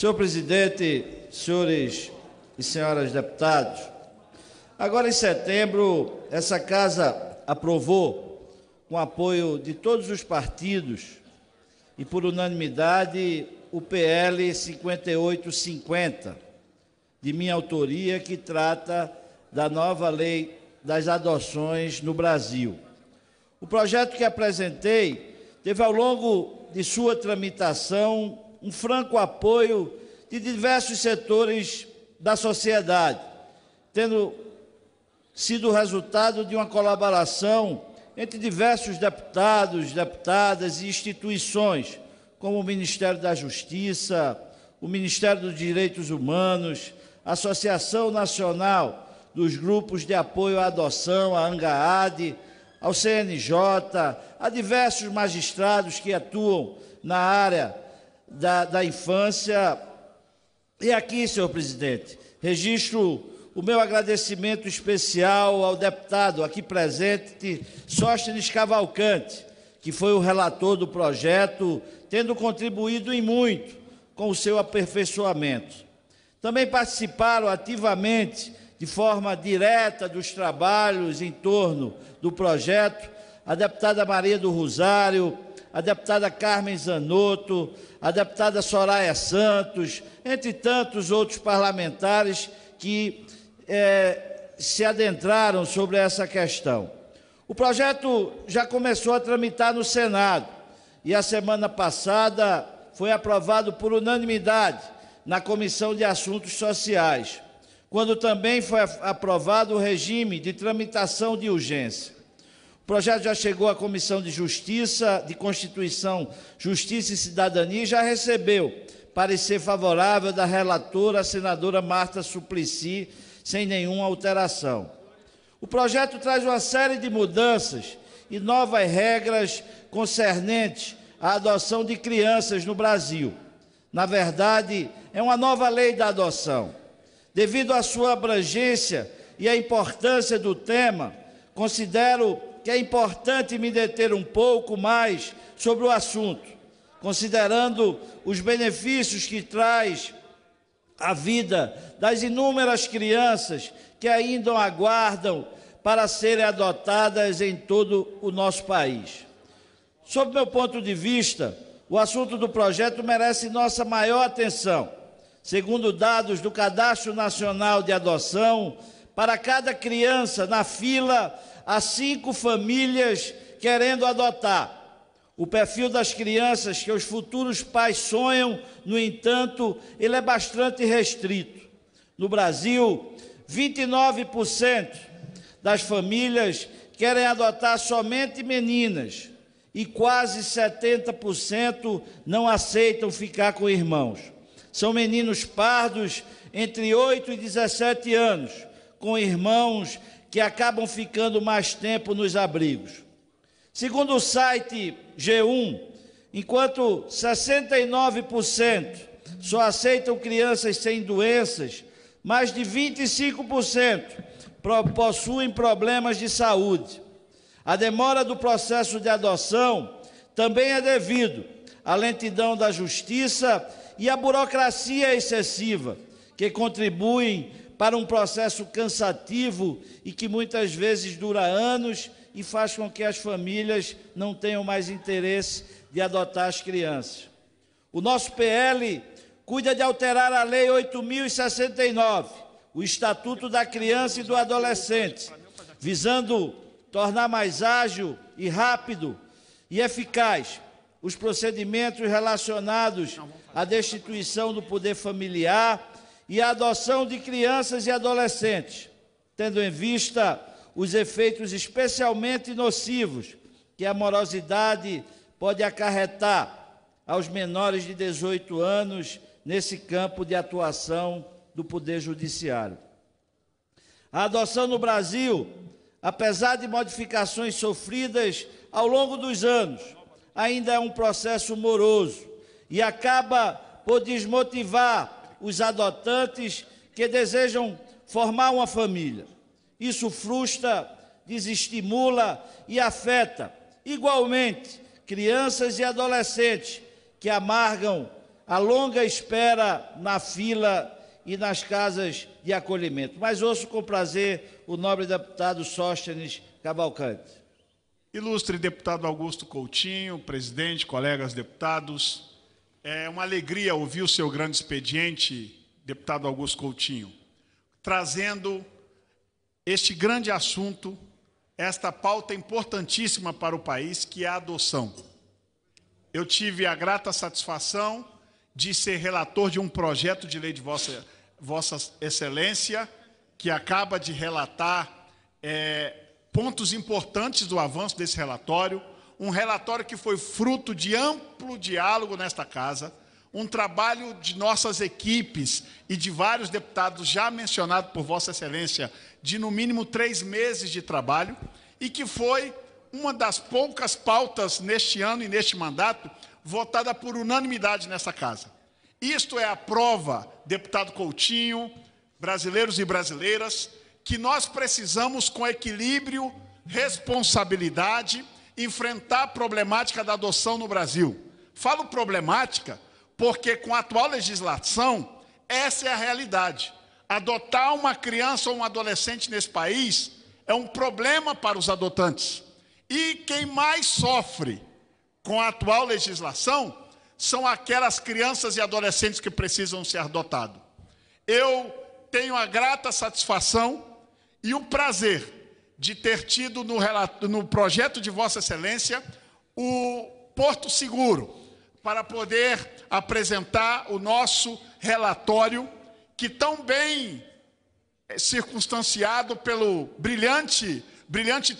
Senhor presidente, senhores e senhoras deputados, agora em setembro, essa Casa aprovou, com apoio de todos os partidos e por unanimidade, o PL 5850, de minha autoria, que trata da nova lei das adoções no Brasil. O projeto que apresentei teve, ao longo de sua tramitação, um franco apoio de diversos setores da sociedade, tendo sido resultado de uma colaboração entre diversos deputados, deputadas e instituições, como o Ministério da Justiça, o Ministério dos Direitos Humanos, a Associação Nacional dos Grupos de Apoio à Adoção, a ANGAAD, ao CNJ, a diversos magistrados que atuam na área da infância. E aqui, senhor presidente, registro o meu agradecimento especial ao deputado aqui presente, Sóstenes Cavalcante, que foi o relator do projeto, tendo contribuído em muito com o seu aperfeiçoamento. Também participaram ativamente, de forma direta, dos trabalhos em torno do projeto, a deputada Maria do Rosário, a deputada Carmen Zanotto, a deputada Soraya Santos, entre tantos outros parlamentares que se adentraram sobre essa questão. O projeto já começou a tramitar no Senado e a semana passada foi aprovado por unanimidade na Comissão de Assuntos Sociais, quando também foi aprovado o regime de tramitação de urgência. O projeto já chegou à Comissão de Justiça, de Constituição, Justiça e Cidadania e já recebeu parecer favorável da relatora, a senadora Marta Suplicy, sem nenhuma alteração. O projeto traz uma série de mudanças e novas regras concernentes à adoção de crianças no Brasil. Na verdade, é uma nova lei da adoção. Devido à sua abrangência e à importância do tema, considero que é importante me deter um pouco mais sobre o assunto, considerando os benefícios que traz a vida das inúmeras crianças que ainda aguardam para serem adotadas em todo o nosso país. Sob meu ponto de vista, o assunto do projeto merece nossa maior atenção. Segundo dados do Cadastro Nacional de Adoção, para cada criança na fila, há 5 famílias querendo adotar. O perfil das crianças que os futuros pais sonham, no entanto, ele é bastante restrito. No Brasil, 29% das famílias querem adotar somente meninas e quase 70% não aceitam ficar com irmãos. São meninos pardos entre 8 e 17 anos, com irmãos que acabam ficando mais tempo nos abrigos. Segundo o site G1, enquanto 69% só aceitam crianças sem doenças, mais de 25% possuem problemas de saúde. A demora do processo de adoção também é devido à lentidão da justiça e à burocracia excessiva, que contribuem para um processo cansativo e que muitas vezes dura anos e faz com que as famílias não tenham mais interesse de adotar as crianças. O nosso PL cuida de alterar a Lei 8.069, o Estatuto da Criança e do Adolescente, visando tornar mais ágil e rápido e eficaz os procedimentos relacionados à destituição do poder familiar e à adoção de crianças e adolescentes, tendo em vista os efeitos especialmente nocivos que a morosidade pode acarretar aos menores de 18 anos nesse campo de atuação do Poder Judiciário. A adoção no Brasil, apesar de modificações sofridas ao longo dos anos, ainda é um processo moroso e acaba por desmotivar os adotantes que desejam formar uma família. Isso frustra, desestimula e afeta, igualmente, crianças e adolescentes que amargam a longa espera na fila e nas casas de acolhimento. Mas ouço com prazer o nobre deputado Sóstenes Cavalcante. Ilustre deputado Augusto Coutinho, presidente, colegas deputados, é uma alegria ouvir o seu grande expediente, deputado Augusto Coutinho, trazendo este grande assunto, esta pauta importantíssima para o país, que é a adoção. Eu tive a grata satisfação de ser relator de um projeto de lei de Vossa Excelência, que acaba de relatar pontos importantes do avanço desse relatório, um relatório que foi fruto de amplo diálogo nesta casa, um trabalho de nossas equipes e de vários deputados já mencionados por Vossa Excelência, de no mínimo 3 meses de trabalho, e que foi uma das poucas pautas neste ano e neste mandato votada por unanimidade nessa casa. Isto é a prova, deputado Coutinho, brasileiros e brasileiras, que nós precisamos, com equilíbrio, responsabilidade, enfrentar a problemática da adoção no Brasil. Falo problemática porque, com a atual legislação, essa é a realidade. Adotar uma criança ou um adolescente nesse país é um problema para os adotantes. E quem mais sofre com a atual legislação são aquelas crianças e adolescentes que precisam ser adotados. Eu tenho a grata satisfação e o prazer de ter tido no projeto de Vossa Excelência o Porto Seguro, para poder apresentar o nosso relatório, que tão bem circunstanciado pelo brilhante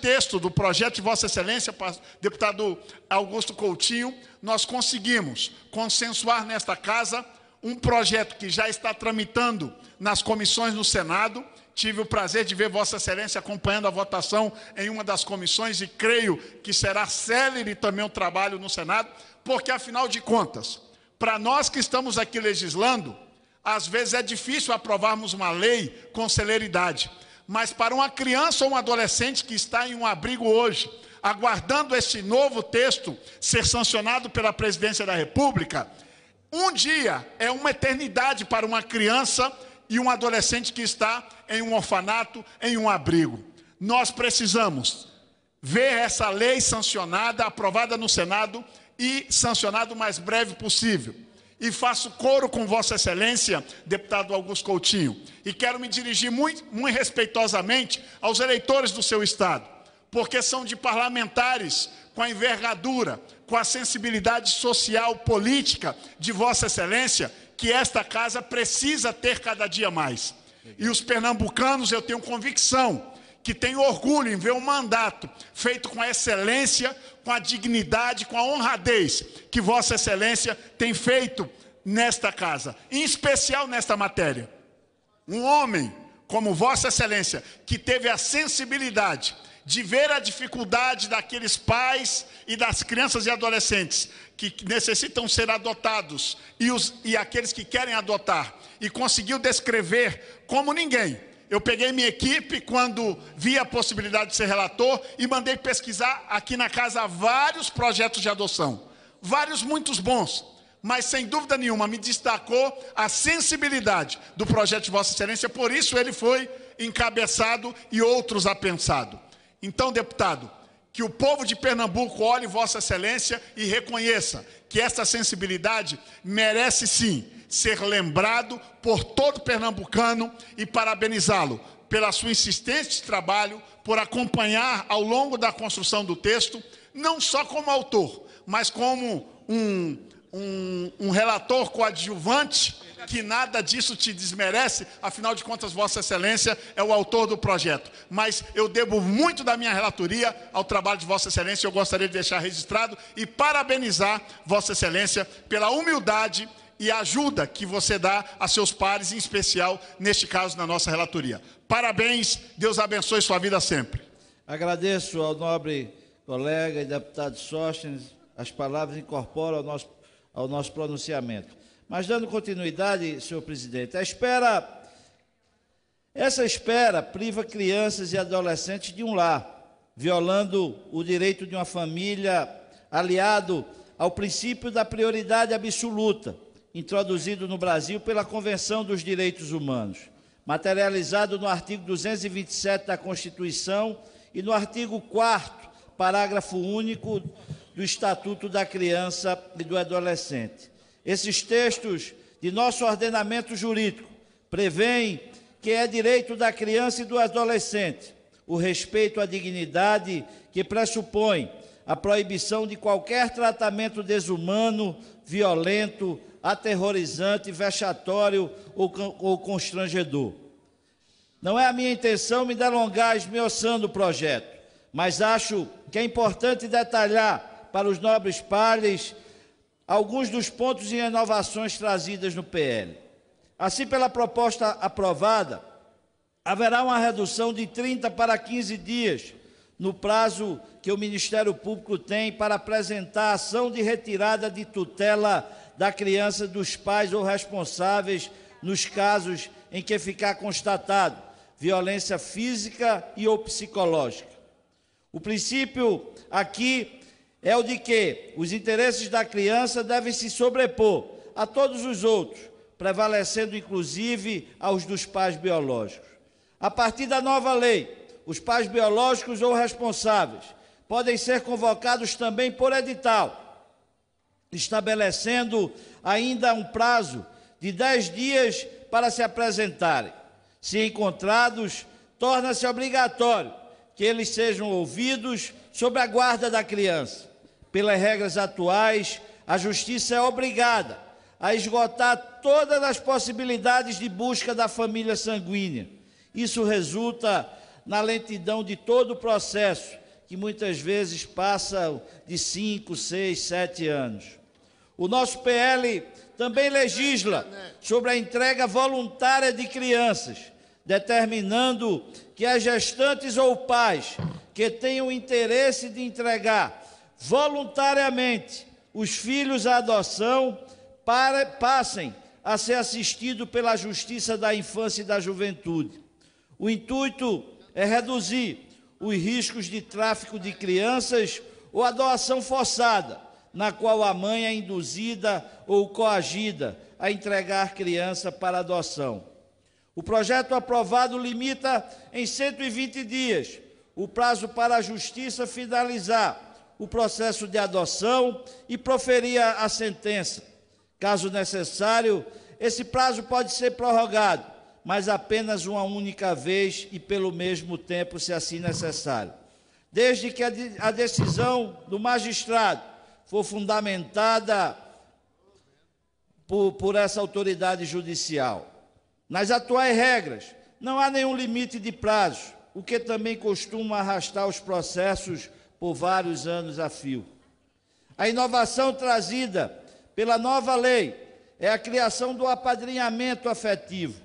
texto do projeto de Vossa Excelência, deputado Augusto Coutinho, nós conseguimos consensuar nesta casa um projeto que já está tramitando nas comissões no Senado. Tive o prazer de ver Vossa Excelência acompanhando a votação em uma das comissões e creio que será célere também o trabalho no Senado, porque, afinal de contas, para nós que estamos aqui legislando, às vezes é difícil aprovarmos uma lei com celeridade, mas para uma criança ou um adolescente que está em um abrigo hoje, aguardando esse novo texto ser sancionado pela Presidência da República, um dia é uma eternidade para uma criança e um adolescente que está em um orfanato, em um abrigo. Nós precisamos ver essa lei sancionada, aprovada no Senado e sancionada o mais breve possível. E faço coro com Vossa Excelência, deputado Augusto Coutinho, e quero me dirigir muito respeitosamente aos eleitores do seu Estado, porque são de parlamentares com a envergadura, com a sensibilidade social, política de Vossa Excelência, que esta casa precisa ter cada dia mais. E os pernambucanos, eu tenho convicção, que têm orgulho em ver um mandato feito com a excelência, com a dignidade, com a honradez que Vossa Excelência tem feito nesta casa, em especial nesta matéria. Um homem como Vossa Excelência, que teve a sensibilidade de ver a dificuldade daqueles pais e das crianças e adolescentes que necessitam ser adotados e aqueles que querem adotar, e conseguiu descrever como ninguém. Eu peguei minha equipe quando vi a possibilidade de ser relator e mandei pesquisar aqui na casa vários projetos de adoção, vários muitos bons, mas sem dúvida nenhuma me destacou a sensibilidade do projeto de Vossa Excelência, por isso ele foi encabeçado e outros apensados. Então, deputado, que o povo de Pernambuco olhe Vossa Excelência e reconheça que essa sensibilidade merece sim ser lembrado por todo pernambucano e parabenizá-lo pela sua insistência de trabalho, por acompanhar ao longo da construção do texto, não só como autor, mas como um relator coadjuvante, que nada disso te desmerece, afinal de contas, Vossa Excelência é o autor do projeto. Mas eu devo muito da minha relatoria ao trabalho de Vossa Excelência, eu gostaria de deixar registrado e parabenizar Vossa Excelência pela humildade e ajuda que você dá a seus pares, em especial, neste caso, na nossa relatoria. Parabéns, Deus abençoe sua vida sempre. Agradeço ao nobre colega e deputado Sóstenes, as palavras incorporam ao nosso pronunciamento. Mas, dando continuidade, senhor presidente, essa espera priva crianças e adolescentes de um lar, violando o direito de uma família, aliado ao princípio da prioridade absoluta, introduzido no Brasil pela Convenção dos Direitos Humanos, materializado no artigo 227 da Constituição e no artigo 4º, parágrafo único do Estatuto da Criança e do Adolescente. Esses textos de nosso ordenamento jurídico prevêem que é direito da criança e do adolescente o respeito à dignidade, que pressupõe a proibição de qualquer tratamento desumano, violento, aterrorizante, vexatório ou constrangedor. Não é a minha intenção me delongar esmiuçando o projeto, mas acho que é importante detalhar para os nobres pares alguns dos pontos e inovações trazidas no PL. Assim, pela proposta aprovada, haverá uma redução de 30 para 15 dias no prazo que o Ministério Público tem para apresentar a ação de retirada de tutela da criança dos pais ou responsáveis nos casos em que ficar constatado violência física e ou psicológica. O princípio aqui é o de que os interesses da criança devem se sobrepor a todos os outros, prevalecendo inclusive aos dos pais biológicos. A partir da nova lei, os pais biológicos ou responsáveis podem ser convocados também por edital, estabelecendo ainda um prazo de 10 dias para se apresentarem. Se encontrados, torna-se obrigatório que eles sejam ouvidos sob a guarda da criança. Pelas regras atuais, a Justiça é obrigada a esgotar todas as possibilidades de busca da família sanguínea. Isso resulta na lentidão de todo o processo, que muitas vezes passa de 5, 6, 7 anos. O nosso PL também legisla sobre a entrega voluntária de crianças, determinando que as gestantes ou pais que tenham interesse de entregar voluntariamente os filhos à adoção passem a ser assistidos pela Justiça da Infância e da Juventude. O intuito é reduzir os riscos de tráfico de crianças ou a doação forçada, na qual a mãe é induzida ou coagida a entregar criança para adoção. O projeto aprovado limita em 120 dias o prazo para a Justiça finalizar o processo de adoção e proferir a sentença. Caso necessário, esse prazo pode ser prorrogado, mas apenas uma única vez e pelo mesmo tempo, se assim necessário, desde que a decisão do magistrado for fundamentada por essa autoridade judicial. Nas atuais regras, não há nenhum limite de prazo, o que também costuma arrastar os processos por vários anos a fio. A inovação trazida pela nova lei é a criação do apadrinhamento afetivo.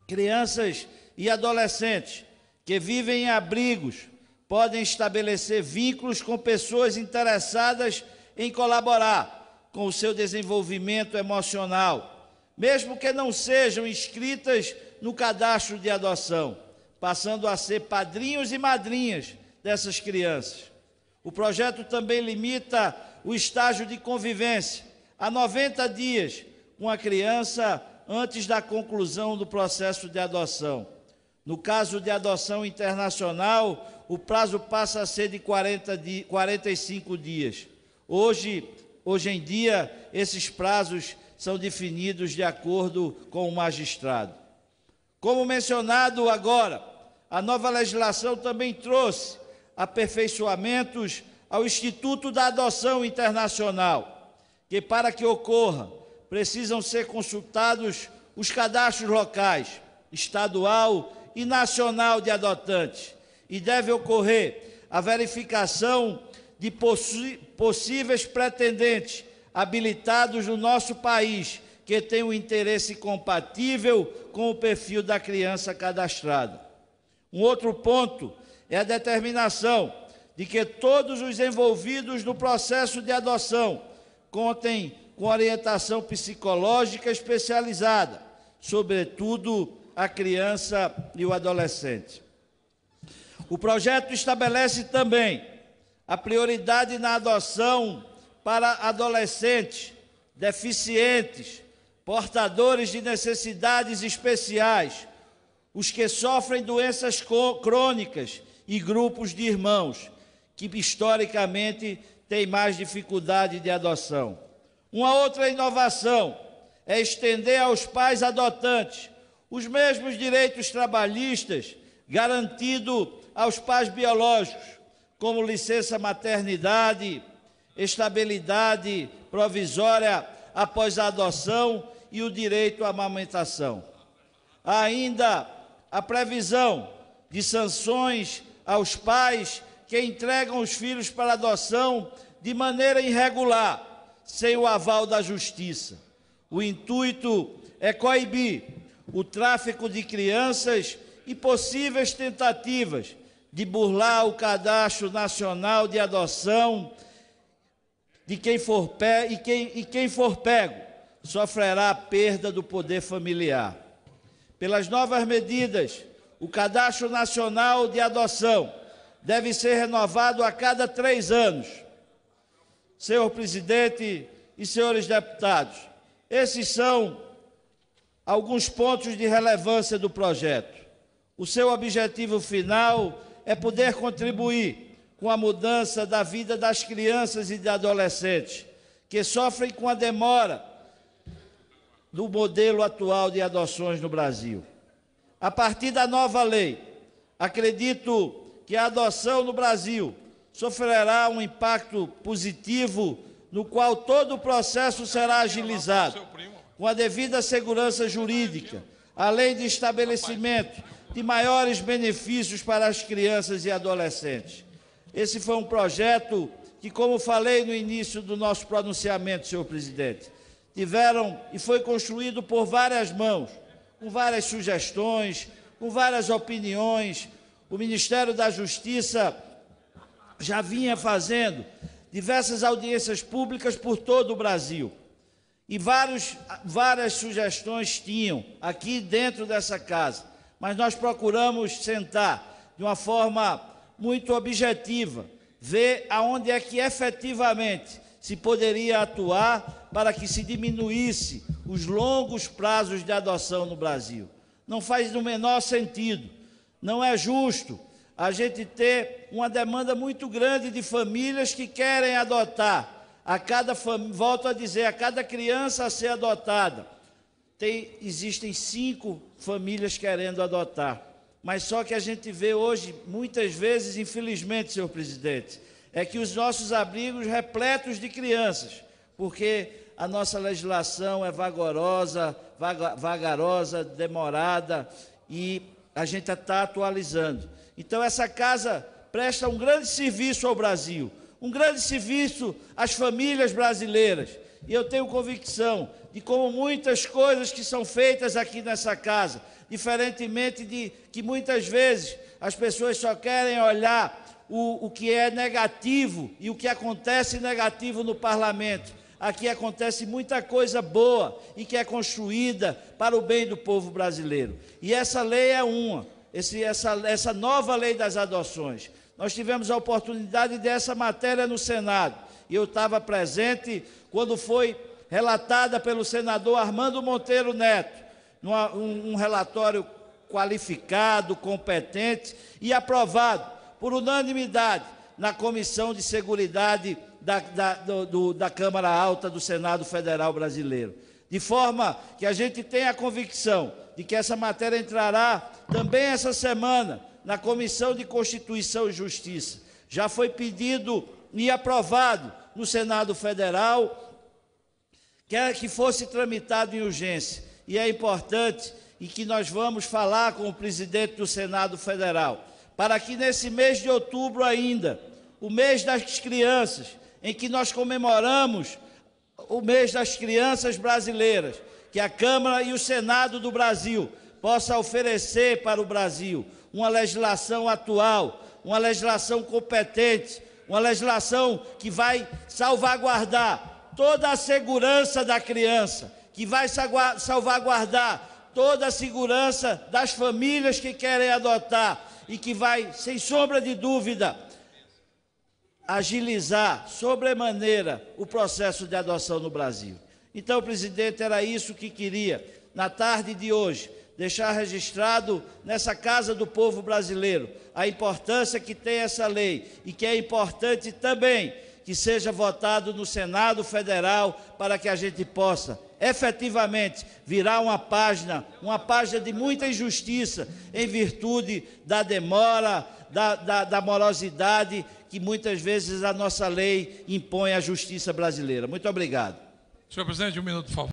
Crianças e adolescentes que vivem em abrigos podem estabelecer vínculos com pessoas interessadas em colaborar com o seu desenvolvimento emocional, mesmo que não sejam inscritas no cadastro de adoção, passando a ser padrinhos e madrinhas dessas crianças. O projeto também limita o estágio de convivência a 90 dias com a criança antes da conclusão do processo de adoção. No caso de adoção internacional, o prazo passa a ser de 45 dias. Hoje em dia, esses prazos são definidos de acordo com o magistrado. Como mencionado agora, a nova legislação também trouxe aperfeiçoamentos ao Instituto da Adoção Internacional, que para que ocorra, precisam ser consultados os cadastros locais, estadual e nacional de adotantes, e deve ocorrer a verificação de possíveis pretendentes habilitados no nosso país, que tenham um interesse compatível com o perfil da criança cadastrada. Um outro ponto é a determinação de que todos os envolvidos no processo de adoção contem com orientação psicológica especializada, sobretudo a criança e o adolescente. O projeto estabelece também a prioridade na adoção para adolescentes deficientes, portadores de necessidades especiais, os que sofrem doenças crônicas e grupos de irmãos, que historicamente têm mais dificuldade de adoção. Uma outra inovação é estender aos pais adotantes os mesmos direitos trabalhistas garantidos aos pais biológicos, como licença maternidade, estabilidade provisória após a adoção e o direito à amamentação. Há ainda a previsão de sanções aos pais que entregam os filhos para adoção de maneira irregular, sem o aval da Justiça. O intuito é coibir o tráfico de crianças e possíveis tentativas de burlar o Cadastro Nacional de Adoção de quem for pego sofrerá a perda do poder familiar. Pelas novas medidas, o Cadastro Nacional de Adoção deve ser renovado a cada 3 anos. Senhor presidente e senhores deputados, esses são alguns pontos de relevância do projeto. O seu objetivo final é poder contribuir com a mudança da vida das crianças e de adolescentes, que sofrem com a demora do modelo atual de adoções no Brasil. A partir da nova lei, acredito que a adoção no Brasil sofrerá um impacto positivo, no qual todo o processo será agilizado, com a devida segurança jurídica, além de estabelecimento de maiores benefícios para as crianças e adolescentes. Esse foi um projeto que, como falei no início do nosso pronunciamento, senhor presidente, foi construído por várias mãos, com várias sugestões, com várias opiniões. O Ministério da Justiça já vinha fazendo diversas audiências públicas por todo o Brasil. E várias sugestões tinham aqui dentro dessa casa. Mas nós procuramos sentar de uma forma muito objetiva, ver aonde é que efetivamente se poderia atuar para que se diminuísse os longos prazos de adoção no Brasil. Não faz o menor sentido, não é justo a gente ter uma demanda muito grande de famílias que querem adotar. Volto a dizer, a cada criança a ser adotada, existem 5 famílias querendo adotar. Mas só que a gente vê hoje, muitas vezes, infelizmente, senhor presidente, é que os nossos abrigos repletos de crianças, porque a nossa legislação é vagarosa, demorada, e a gente está atualizando. Então, essa casa presta um grande serviço ao Brasil, um grande serviço às famílias brasileiras. E eu tenho convicção de como muitas coisas que são feitas aqui nessa casa, diferentemente de que muitas vezes as pessoas só querem olhar o que é negativo e o que acontece negativo no parlamento. Aqui acontece muita coisa boa e que é construída para o bem do povo brasileiro. E essa lei é essa nova lei das adoções. Nós tivemos a oportunidade dessa matéria no Senado, e eu estava presente quando foi relatada pelo senador Armando Monteiro Neto, um relatório qualificado, competente e aprovado por unanimidade na Comissão de Seguridade da Câmara Alta do Senado Federal Brasileiro. De forma que a gente tem a convicção de que essa matéria entrará também essa semana na Comissão de Constituição e Justiça. Já foi pedido e aprovado no Senado Federal que fosse tramitado em urgência. E é importante e que nós vamos falar com o presidente do Senado Federal, para que nesse mês de outubro ainda, o mês das crianças, em que nós comemoramos o mês das crianças brasileiras, que a Câmara e o Senado do Brasil possa oferecer para o Brasil uma legislação atual, uma legislação competente, uma legislação que vai salvaguardar toda a segurança da criança, que vai salvaguardar toda a segurança das famílias que querem adotar e que vai, sem sombra de dúvida, agilizar sobremaneira o processo de adoção no Brasil. Então, presidente, era isso que queria, na tarde de hoje, deixar registrado nessa Casa do Povo Brasileiro a importância que tem essa lei e que é importante também que seja votado no Senado Federal para que a gente possa efetivamente virar uma página de muita injustiça em virtude da demora, da morosidade que muitas vezes a nossa lei impõe à justiça brasileira. Muito obrigado. Senhor presidente, um minuto, por favor.